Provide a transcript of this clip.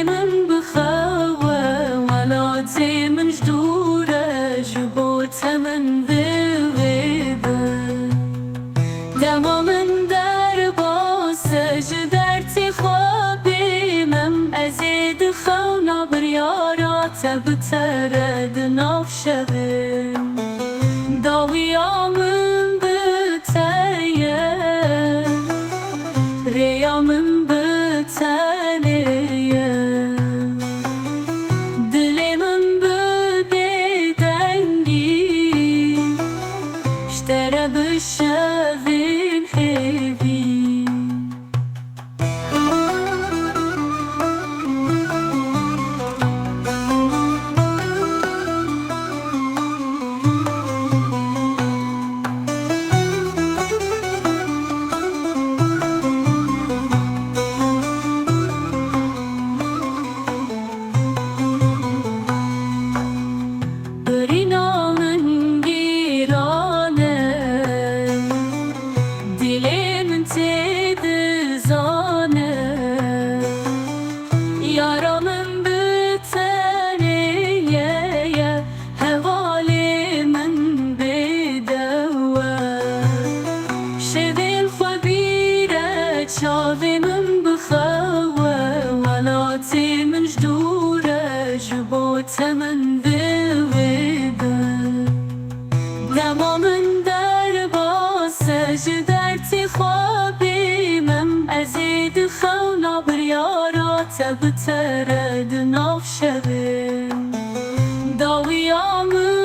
من بخوة ولاتي من جدورة جبوت من ذويبة دما من دربا سجدرتي خوابي من أزيد خونا بريارات بترد نافشبن داويا من بتايه ريا من بتانيه دلي من بديدني اشترى بالشافين حبي Yaramın büteniye hevalimin bedava şevin خبيرة شاvimin بخوة ولاتي من جدورة جبوت من ذويبة دما من دربا سجدرتي خوابي من أزيد خونا بريارات بترد نافشبن داويا من